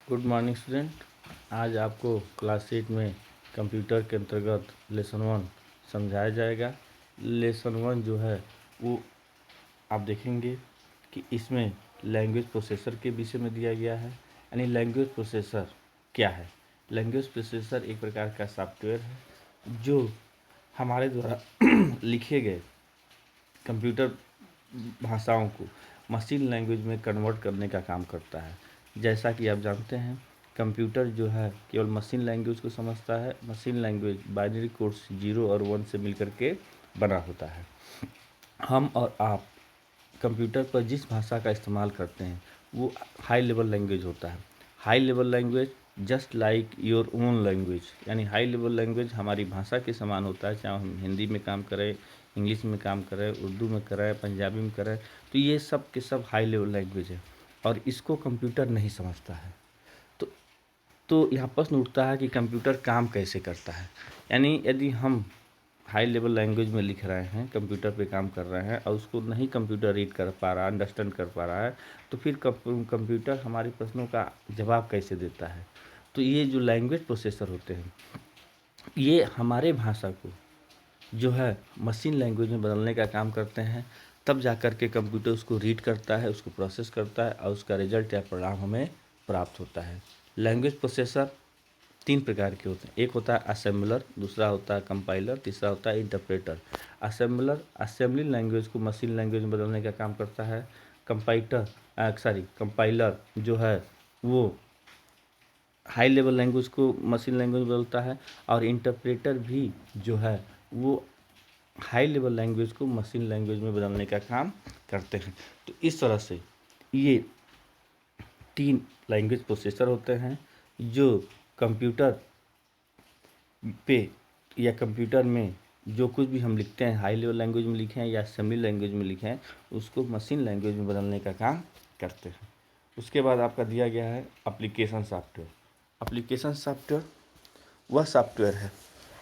Good morning student. आज आपको class 8 में कंप्यूटर के अंतर्गत लेसन 1 समझाया जाएगा। लेसन 1 जो है वो आप देखेंगे कि इसमें लैंग्वेज प्रोसेसर के विषय में दिया गया है। यानी लैंग्वेज प्रोसेसर क्या है? लैंग्वेज प्रोसेसर एक प्रकार का सॉफ्टवेयर है जो हमारे द्वारा लिखे गए कंप्यूटर भाषाओं को मशीन लैंग्वेज में कन्वर्ट करने का काम करता है। जैसा कि आप जानते हैं, कंप्यूटर जो है केवल मशीन लैंग्वेज को समझता है। मशीन लैंग्वेज बाइनरी कोड्स 0 और 1 से मिलकर के बना होता है। हम और आप कंप्यूटर पर जिस भाषा का इस्तेमाल करते हैं वो हाई लेवल लैंग्वेज होता है। High level language just like your own language, यानी हाई लेवल लैंग्वेज हमारी भाषा के समान होता है। चाहे हम हिंदी में काम करें, इंग्लिश में काम करें, उर्दू में करें, पंजाबी में करें, तो ये सब के सब हाई लेवल लैंग्वेज है और इसको कंप्यूटर नहीं समझता है। तो यहाँ प्रश्न उठता है कि कंप्यूटर काम कैसे करता है। यानी यदि हम हाई लेवल लैंग्वेज में लिख रहे हैं, कंप्यूटर पे काम कर रहे हैं और उसको नहीं कंप्यूटर रीड कर पा रहा, अंडरस्टैंड कर पा रहा है, तो फिर कंप्यूटर हमारे प्रश्नों का जवाब कैसे देता है? तो ये जो लैंग्वेज प्रोसेसर होते हैं ये हमारे भाषा को जो है मशीन लैंग्वेज में बदलने का काम करते हैं। तब जा कर के कंप्यूटर उसको रीड करता है, उसको प्रोसेस करता है और उसका रिजल्ट या परिणाम हमें प्राप्त होता है। लैंग्वेज प्रोसेसर 3 प्रकार के होते हैं। एक होता है असेंबलर, दूसरा होता है कंपाइलर, तीसरा होता है इंटरप्रेटर। असेंबलर असेंबली लैंग्वेज को मशीन लैंग्वेज में बदलने का काम करता है। कंपाइलर जो है वो हाई लेवल लैंग्वेज को मशीन लैंग्वेज में बदलता है और इंटरप्रेटर भी जो है वो हाई लेवल लैंग्वेज को मशीन लैंग्वेज में बदलने का काम करते हैं। तो इस तरह से ये 3 लैंग्वेज प्रोसेसर होते हैं जो कंप्यूटर पे या कंप्यूटर में जो कुछ भी हम लिखते हैं, हाई लेवल लैंग्वेज में लिखे हैं या असेंबली लैंग्वेज में लिखे हैं, उसको मशीन लैंग्वेज में बदलने का काम करते हैं। उसके बाद आपका दिया गया है एप्लीकेशन सॉफ्टवेयर। एप्लीकेशन सॉफ्टवेयर वह सॉफ्टवेयर है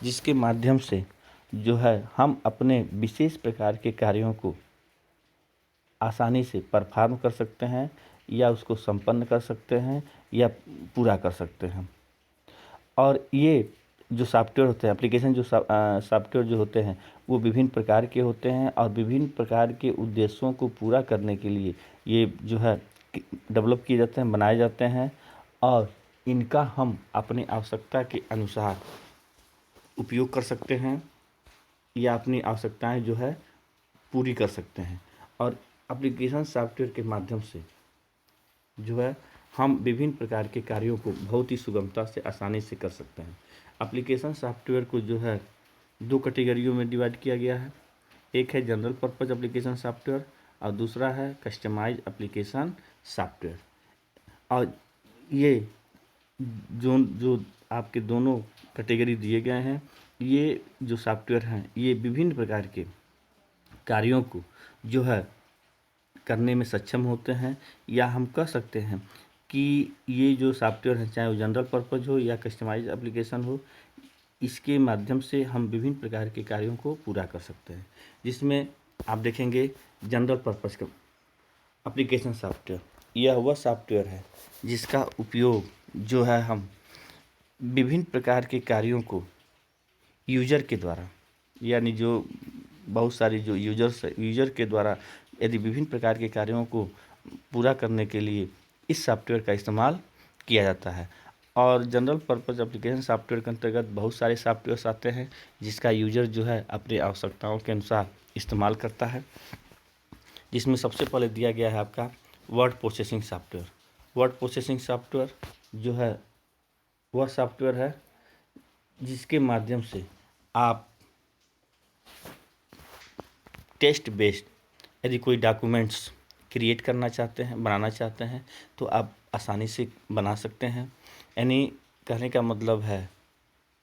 जिसके माध्यम से जो है हम अपने विशेष प्रकार के कार्यों को आसानी से परफॉर्म कर सकते हैं या उसको संपन्न कर सकते हैं या पूरा कर सकते हैं। और ये जो सॉफ्टवेयर होते हैं, एप्लीकेशन जो सॉफ्टवेयर जो होते हैं वो विभिन्न प्रकार के होते हैं और विभिन्न प्रकार के उद्देश्यों को पूरा करने के लिए ये जो है डेवलप किए जाते हैं, बनाए जाते हैं और इनका हम अपनी आवश्यकता के अनुसार उपयोग कर सकते हैं या अपनी आवश्यकताएं जो है पूरी कर सकते हैं। और एप्लीकेशन सॉफ्टवेयर के माध्यम से जो है हम विभिन्न प्रकार के कार्यों को बहुत ही सुगमता से आसानी से कर सकते हैं। एप्लीकेशन सॉफ्टवेयर को जो है 2 कैटेगरियों में डिवाइड किया गया है। एक है जनरल पर्पज एप्लीकेशन सॉफ्टवेयर और दूसरा है कस्टमाइज एप्लीकेशन सॉफ्टवेयर। और ये जो जो आपके दोनों कैटेगरी दिए गए हैं, ये जो सॉफ्टवेयर हैं ये विभिन्न प्रकार के कार्यों को जो है करने में सक्षम होते हैं या हम कह सकते हैं कि ये जो सॉफ्टवेयर है, चाहे वो जनरल पर्पज हो या कस्टमाइज एप्लीकेशन हो, इसके माध्यम से हम विभिन्न प्रकार के कार्यों को पूरा कर सकते हैं। जिसमें आप देखेंगे जनरल पर्पज का एप्लीकेशन सॉफ्टवेयर, यह वह सॉफ्टवेयर है जिसका उपयोग जो है हम विभिन्न प्रकार के कार्यों को यूजर के द्वारा, यानी जो बहुत सारी जो यूजर के द्वारा यदि विभिन्न प्रकार के कार्यों को पूरा करने के लिए इस सॉफ्टवेयर का इस्तेमाल किया जाता है। और जनरल पर्पज एप्लीकेशन सॉफ्टवेयर के अंतर्गत बहुत सारे सॉफ्टवेयर्स आते हैं जिसका यूजर जो है अपनी आवश्यकताओं के अनुसार इस्तेमाल करता है। जिसमें सबसे पहले दिया गया है आपका word processing software. Word processing software जो है वह सॉफ्टवेयर है जिसके माध्यम से आप टेक्स्ट बेस्ड यदि कोई डॉक्यूमेंट्स क्रिएट करना चाहते हैं, बनाना चाहते हैं, तो आप आसानी से बना सकते हैं। यानी कहने का मतलब है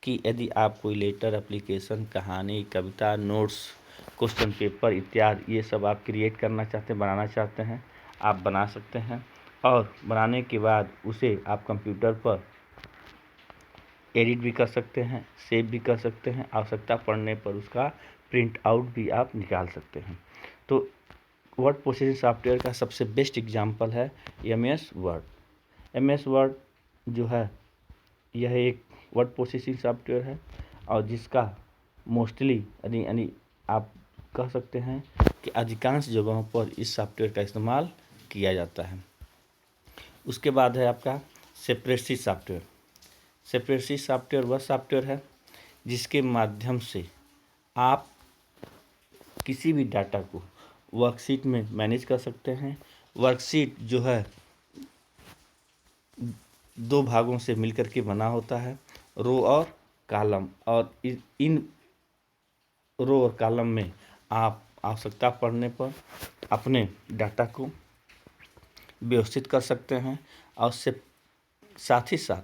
कि यदि आप कोई लेटर, एप्लीकेशन, कहानी, कविता, नोट्स, क्वेश्चन पेपर इत्यादि ये सब आप क्रिएट करना चाहते हैं, बनाना चाहते हैं, आप बना सकते हैं। और बनाने के बाद उसे आप कंप्यूटर पर एडिट भी कर सकते हैं, सेव भी कर सकते हैं, आवश्यकता पड़ने पर उसका प्रिंट आउट भी आप निकाल सकते हैं। तो वर्ड प्रोसेसिंग सॉफ्टवेयर का सबसे बेस्ट एग्जांपल है M S Word. M S Word जो है यह एक वर्ड प्रोसेसिंग सॉफ्टवेयर है और जिसका मोस्टली यानी आप कह सकते हैं कि अधिकांश जगहों पर इस सॉफ्टवेयर का इस्तेमाल किया जाता है। उसके बाद है आपका स्प्रेडशीट सॉफ्टवेयर। स्प्रेडशीट सॉफ्टवेयर वह सॉफ्टवेयर है जिसके माध्यम से आप किसी भी डाटा को वर्कशीट में मैनेज कर सकते हैं। वर्कशीट जो है 2 भागों से मिलकर के बना होता है, रो और कॉलम, और इन रो और कॉलम में आप आवश्यकता पड़ने पर अपने डाटा को व्यवस्थित कर सकते हैं और साथ ही साथ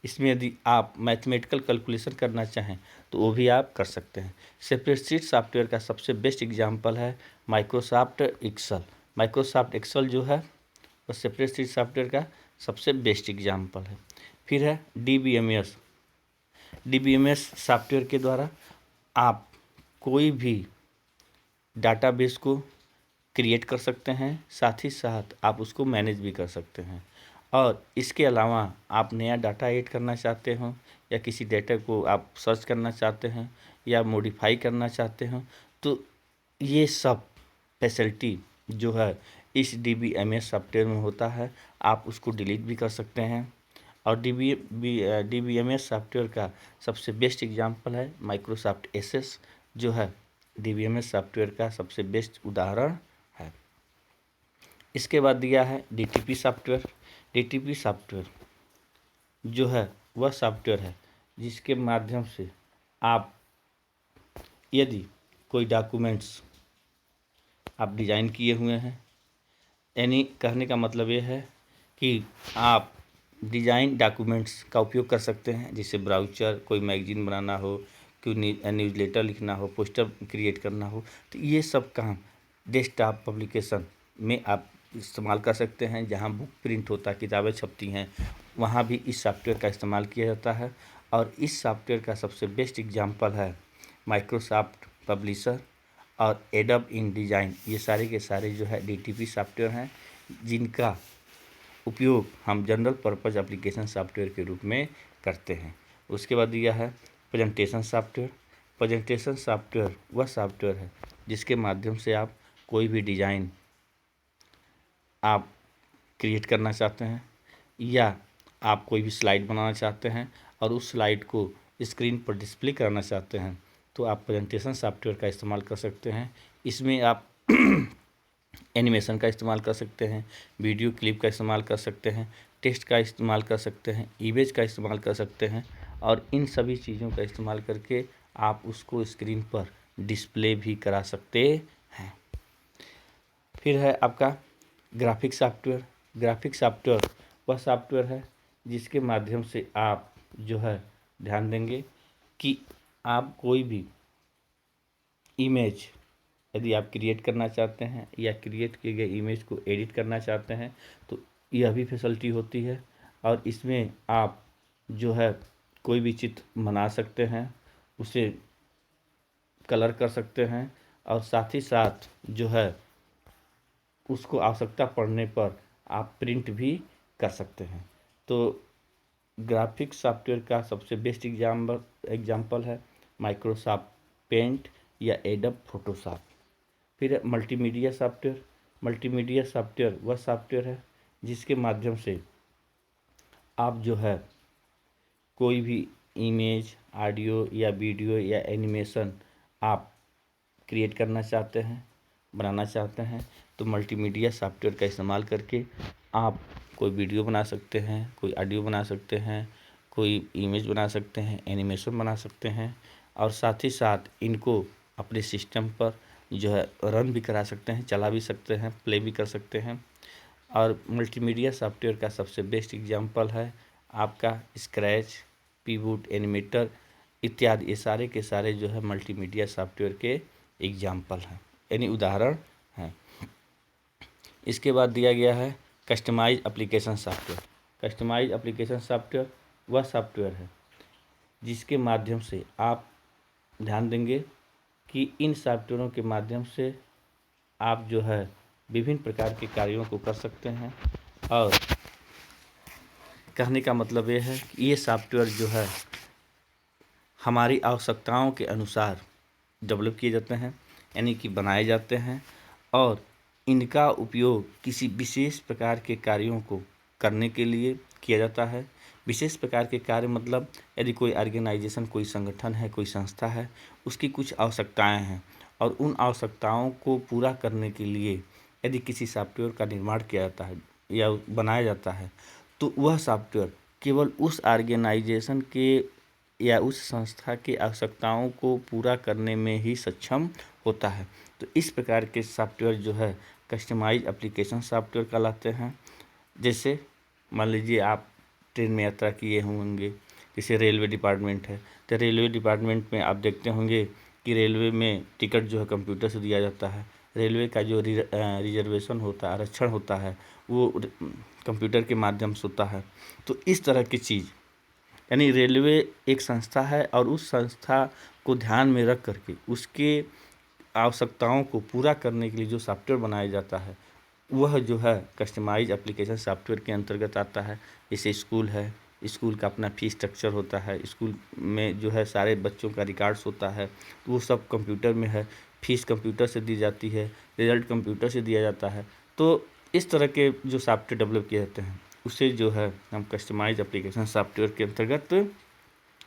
इसमें यदि आप मैथमेटिकल कैलकुलेशन करना चाहें तो वो भी आप कर सकते हैं। स्प्रेडशीट सॉफ्टवेयर का सबसे बेस्ट एग्जांपल है माइक्रोसॉफ्ट एक्सेल। माइक्रोसॉफ्ट एक्सेल जो है वो स्प्रेडशीट सॉफ्टवेयर का सबसे बेस्ट एग्जांपल है। फिर है DBMS। DBMS सॉफ्टवेयर के द्वारा आप कोई भी डाटाबेस को क्रिएट कर सकते हैं, साथ ही साथ आप उसको मैनेज भी कर सकते हैं। और इसके अलावा आप नया डाटा ऐड करना चाहते हो या किसी डेटा को आप सर्च करना चाहते हैं या मॉडिफाई करना चाहते हो तो ये सब फैसिलिटी जो है इस DBMS सॉफ्टवेयर में होता है। आप उसको डिलीट भी कर सकते हैं। और DBMS सॉफ्टवेयर का सबसे बेस्ट एग्जांपल है माइक्रोसॉफ्ट एक्सेल जो है DBMS सॉफ्टवेयर का सबसे बेस्ट उदाहरण है। इसके बाद दिया है DTP सॉफ्टवेयर। DTP सॉफ्टवेयर जो है वह सॉफ्टवेयर है जिसके माध्यम से आप यदि कोई डॉक्यूमेंट्स आप डिज़ाइन किए हुए हैं, यानी कहने का मतलब ये है कि आप डिज़ाइन डॉक्यूमेंट्स का उपयोग कर सकते हैं, जैसे ब्राउचर, कोई मैगजीन बनाना हो, कोई न्यूज़लेटर लिखना हो, पोस्टर क्रिएट करना हो, तो ये सब काम डेस्कटॉप पब्लिकेशन में आप इस्तेमाल कर सकते हैं। जहाँ बुक प्रिंट होता है, किताबें छपती हैं, वहाँ भी इस सॉफ्टवेयर का इस्तेमाल किया जाता है। और इस सॉफ्टवेयर का सबसे बेस्ट एग्जांपल है माइक्रोसॉफ्ट पब्लिशर और एडोब InDesign। ये सारे के सारे जो है DTP सॉफ्टवेयर हैं जिनका उपयोग हम जनरल पर्पज़ एप्लीकेशन सॉफ्टवेयर के रूप में करते हैं। उसके बाद दिया है प्रेजेंटेशन सॉफ्टवेयर। प्रेजेंटेशन सॉफ्टवेयर वह सॉफ्टवेयर है जिसके माध्यम से आप कोई भी डिज़ाइन आप क्रिएट करना चाहते हैं या आप कोई भी स्लाइड बनाना चाहते हैं और उस स्लाइड को स्क्रीन पर डिस्प्ले करना चाहते हैं तो आप प्रेजेंटेशन सॉफ्टवेयर का इस्तेमाल कर सकते हैं। इसमें आप एनिमेशन का इस्तेमाल कर सकते हैं, वीडियो क्लिप का इस्तेमाल कर सकते हैं, टेक्स्ट का इस्तेमाल कर सकते हैं, इमेज का इस्तेमाल कर सकते हैं और इन सभी चीज़ों का इस्तेमाल करके आप उसको स्क्रीन पर डिस्प्ले भी करा सकते हैं। फिर है आपका ग्राफिक सॉफ्टवेयर। ग्राफिक सॉफ्टवेयर वह सॉफ्टवेयर है जिसके माध्यम से आप जो है ध्यान देंगे कि आप कोई भी इमेज यदि आप क्रिएट करना चाहते हैं या क्रिएट किए गए इमेज को एडिट करना चाहते हैं तो यह भी फैसिलिटी होती है। और इसमें आप जो है कोई भी चित्र बना सकते हैं, उसे कलर कर सकते हैं और साथ ही साथ जो है उसको आवश्यकता पड़ने पर आप प्रिंट भी कर सकते हैं। तो ग्राफिक सॉफ्टवेयर का सबसे बेस्ट एग्जाम्पल है माइक्रोसॉफ्ट पेंट या एडोब फोटोशॉप। फिर मल्टीमीडिया सॉफ्टवेयर। मल्टीमीडिया सॉफ्टवेयर वह सॉफ्टवेयर है जिसके माध्यम से आप जो है कोई भी इमेज, ऑडियो या वीडियो या एनिमेशन आप क्रिएट करना चाहते हैं, बनाना चाहते हैं तो मल्टीमीडिया सॉफ्टवेयर का इस्तेमाल करके आप कोई वीडियो बना सकते हैं, कोई ऑडियो बना सकते हैं, कोई इमेज बना सकते हैं, एनिमेशन बना सकते हैं और साथ ही साथ इनको अपने सिस्टम पर जो है रन भी करा सकते हैं, चला भी सकते हैं, प्ले भी कर सकते हैं। और मल्टीमीडिया सॉफ्टवेयर का सबसे बेस्ट एग्जांपल है आपका स्क्रैच, पीबूट, एनिमेटर इत्यादि। ये सारे के सारे जो है मल्टीमीडिया सॉफ्टवेयर के एग्जांपल हैं, यानी उदाहरण हैं। इसके बाद दिया गया है customise application software. Customise application software वह सॉफ्टवेयर है जिसके माध्यम से आप ध्यान देंगे कि इन सॉफ्टवेयरों के माध्यम से आप जो है विभिन्न प्रकार के कार्यों को कर सकते हैं और कहने का मतलब ये है कि ये सॉफ्टवेयर जो है हमारी आवश्यकताओं के अनुसार डेवलप किए जाते हैं, यानी कि बनाए जाते हैं, और इनका उपयोग किसी विशेष प्रकार के कार्यों को करने के लिए किया जाता है। विशेष प्रकार के कार्य मतलब यदि कोई ऑर्गेनाइजेशन, कोई संगठन है, कोई संस्था है, उसकी कुछ आवश्यकताएं हैं और उन आवश्यकताओं को पूरा करने के लिए यदि किसी सॉफ्टवेयर का निर्माण किया जाता है या बनाया जाता है, तो वह सॉफ्टवेयर केवल उस ऑर्गेनाइजेशन के या उस संस्था की आवश्यकताओं को पूरा करने में ही सक्षम होता है। तो इस प्रकार के सॉफ्टवेयर जो है कस्टमाइज एप्लीकेशन सॉफ्टवेयर कहलाते हैं। जैसे मान लीजिए आप ट्रेन में यात्रा किए होंगे, जैसे रेलवे डिपार्टमेंट है, तो रेलवे डिपार्टमेंट में आप देखते होंगे कि रेलवे में टिकट जो है कंप्यूटर से दिया जाता है। रेलवे का जो रिजर्वेशन होता है, आरक्षण होता है, वो कंप्यूटर के माध्यम से होता है। तो इस तरह की चीज़, यानी रेलवे एक संस्था है और उस संस्था को ध्यान में रख करके उसके आवश्यकताओं को पूरा करने के लिए जो सॉफ्टवेयर बनाया जाता है वह जो है कस्टमाइज एप्लीकेशन सॉफ्टवेयर के अंतर्गत आता है। जैसे स्कूल है, स्कूल का अपना फीस स्ट्रक्चर होता है, स्कूल में जो है सारे बच्चों का रिकॉर्ड्स होता है, वो सब कंप्यूटर में है, फीस कंप्यूटर से दी जाती है, रिजल्ट कंप्यूटर से दिया जाता है। तो इस तरह के जो सॉफ्टवेयर डेवलप किए जाते हैं उसे जो है हम कस्टमाइज एप्लीकेशन सॉफ्टवेयर के अंतर्गत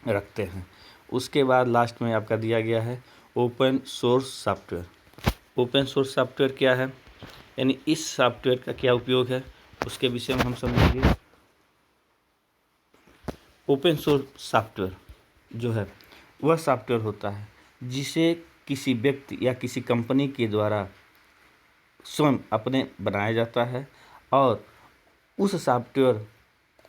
रखते हैं। उसके बाद लास्ट में आपका दिया गया है open source software. Open source software क्या है, यानी इस सॉफ्टवेयर का क्या उपयोग है, उसके विषय में हम समझेंगे। ओपन सोर्स सॉफ्टवेयर जो है वह सॉफ्टवेयर होता है जिसे किसी व्यक्ति या किसी कंपनी के द्वारा स्वयं अपने बनाया जाता है, और उस सॉफ्टवेयर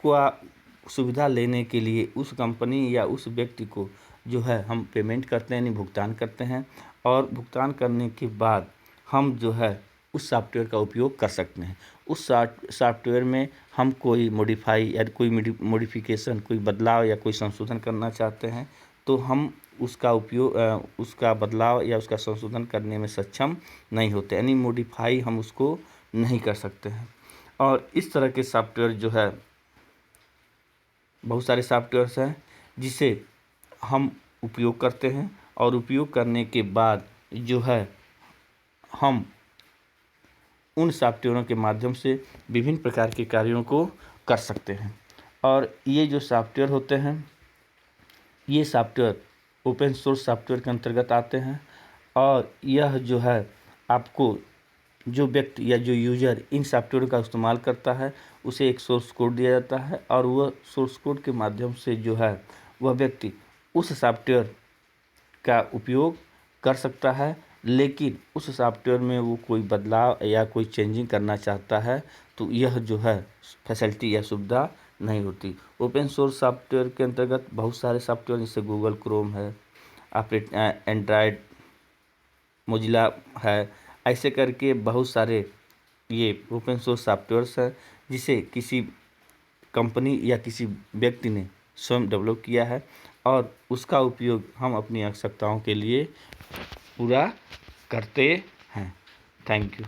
का सुविधा लेने के लिए उस कंपनी या उस व्यक्ति को जो है हम पेमेंट करते हैं, यानी भुगतान करते हैं, और भुगतान करने के बाद हम जो है उस सॉफ्टवेयर का उपयोग कर सकते हैं। उस सॉफ्टवेयर में हम कोई मॉडिफाई या कोई मॉडिफिकेशन, कोई बदलाव या कोई संशोधन करना चाहते हैं तो हम उसका उपयोग उसका बदलाव या उसका संशोधन करने में सक्षम नहीं होते, यानी मॉडिफाई हम उसको नहीं कर सकते हैं। और इस तरह के सॉफ्टवेयर जो है बहुत सारे सॉफ्टवेयर्स हैं जिसे हम उपयोग करते हैं, और उपयोग करने के बाद जो है हम उन सॉफ्टवेयरों के माध्यम से विभिन्न प्रकार के कार्यों को कर सकते हैं। और ये जो सॉफ्टवेयर होते हैं ये सॉफ्टवेयर ओपन सोर्स सॉफ्टवेयर के अंतर्गत आते हैं, और यह जो है आपको जो व्यक्ति या जो यूजर इन सॉफ्टवेयर का इस्तेमाल करता है उसे एक सोर्स कोड दिया जाता है, और वह सोर्स कोड के माध्यम से जो है वह व्यक्ति उस सॉफ्टवेयर का उपयोग कर सकता है। लेकिन उस सॉफ्टवेयर में वो कोई बदलाव या कोई चेंजिंग करना चाहता है तो यह जो है फैसिलिटी या सुविधा नहीं होती। ओपन सोर्स सॉफ्टवेयर के अंतर्गत बहुत सारे सॉफ्टवेयर जैसे गूगल क्रोम है, एंड्रॉयड, मोजिला है, ऐसे करके बहुत सारे ये ओपन सोर्स सॉफ्टवेयर्स हैं जिसे किसी कंपनी या किसी व्यक्ति ने स्वयं डेवलप किया है, और उसका उपयोग हम अपनी आवश्यकताओं के लिए पूरा करते हैं। Thank you.